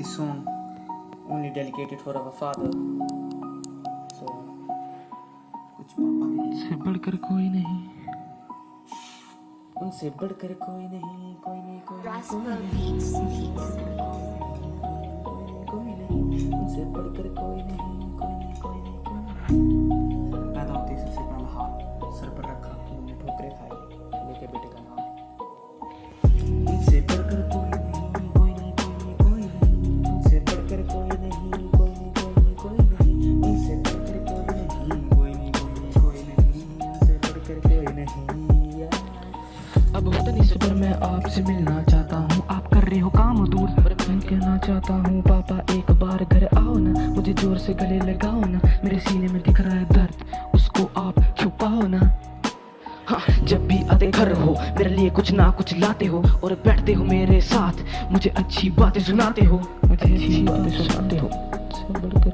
this song only dedicated for our father. So कुछ पापा के लिए। से बढ़कर कोई नहीं, उनसे बढ़कर कोई नहीं, कोई नहीं, कोई नहीं, Rascal Beats. कोई नहीं, उनसे बढ़कर कोई नहीं, कोई नहीं, कोई नहीं, कोई नहीं। पैदा होते ही सबसे पहला हाथ सर पर रखा, उन्होंने ठोकरें खाई, लेके बेटे का नाम। उनसे बढ़कर कोई नहीं, कोई नहीं, कोई नहीं, कोई नहीं, उनसे बढ़कर कोई नहीं, कोई नहीं, कोई नहीं, कोई नहीं, उनसे बढ़कर कोई नहीं, कोई नहीं, कोई नहीं, कोई नहीं, उनसे बढ़कर कोई नहीं यार। अब होता नहीं से पर मैं आपसे मिलना चाहता हूँ। आप कर रहे हो काम दूर, पर मैं कहना चाहता हूँ पापा एक बार घर आओ ना, मुझे जोर से गले लगाओ ना, मेरे सीने में दिख रहा है दर्द, उसको आप छुपाओ ना। हाँ, जब भी आते घर हो मेरे लिए कुछ ना कुछ लाते हो और बैठते हो मेरे साथ, मुझे अच्छी बातें सुनाते हो, मुझे अच्छी बातें सुनाते हो। से बढ़कर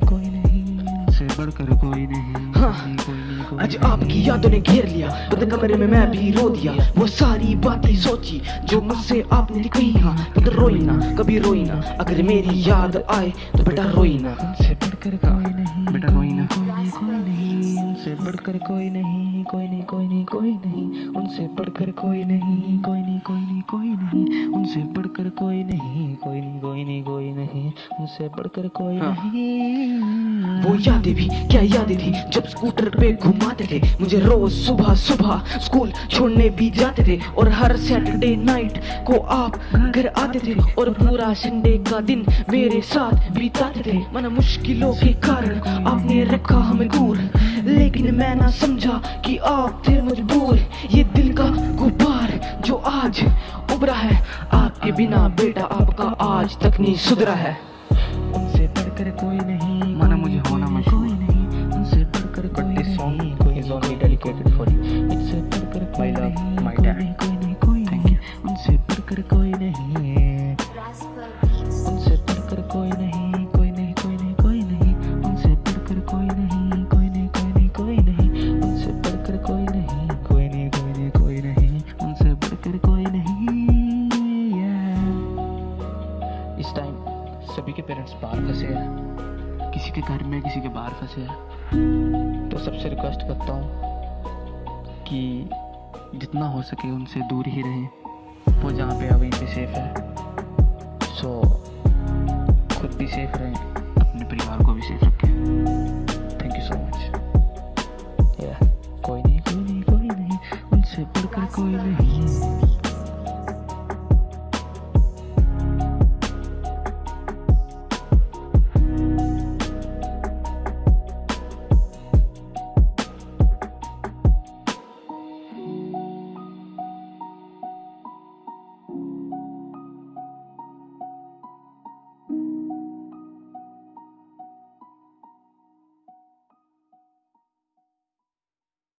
कोई नहीं, से बढ़कर कोई नहीं। हाँ, आज आपकी यादों ने घेर लिया, बंद कमरे में मैं भी रो दिया, वो सारी बातें सोची जो मुझसे आपने लिखी। हाँ, तो रोई ना, कभी रोई ना, अगर मेरी याद आए तो बेटा रोई ना। उनसे बढ़कर कोई नहीं, बेटा रोई ना, कोई नहीं, उनसे बढ़कर कोई नहीं, कोई नहीं, कोई नहीं, कोई नहीं, उनसे बढ़कर कोई नहीं, कोई नहीं, कोई नहीं, कोई नहीं, उनसे बढ़कर कोई नहीं, कोई नहीं, कोई नहीं, कोई नहीं, उनसे बढ़कर कोई नहीं। वो यादें भी क्या यादें थी जब स्कूटर पे घुमाते थे मुझे, रोज सुबह सुबह स्कूल छोड़ने भी जाते थे, और हर सैटरडे नाइट को आप घर आते थे और पूरा संडे का दिन मेरे साथ बिताते थे। मना मुश्किलों के कारण आपने रखा हमें दूर, लेकिन मैं ना समझा कि आप थे मजबूर। ये दिल का गुब्बार जो आज उभरा है, आपके बिना बेटा आपका आज तक नहीं सुधरा है। उनसे बढ़कर कोई नहीं, माना मुझे होना मशहूर। कोई नहीं, उनसे बढ़कर कोई But this song नहीं, कोई is नहीं, only कोई dedicated for you. नहीं, उनसे बढ़कर कोई My love, नहीं, my कोई dad. नहीं, कोई नहीं, कोई नहीं, उनसे बढ़कर कोई नहीं, Rascal Beats. उनसे बढ़कर कोई नहीं, कोई नहीं, कोई नहीं, कोई नहीं, उनसे बढ़कर कोई नहीं, कोई नहीं, कोई नहीं, कोई नहीं, उनसे बढ़कर कोई नहीं, कोई नहीं, कोई नहीं, कोई नहीं, उनसे बढ़कर कोई नहीं। इस टाइम सभी के पेरेंट्स बाहर फंसे हैं, किसी के घर में किसी के बाहर फंसे हैं, तो सबसे रिक्वेस्ट करता हूँ कि जितना हो सके उनसे दूर ही रहें, वो जहाँ पे है वहीं पे सेफ है। सो खुद भी सेफ रहें, अपने परिवार को भी सेफ रखें। Thank you so much. कोई नहीं, कोई नहीं, कोई नहीं, उनसे बढ़कर कोई नहीं।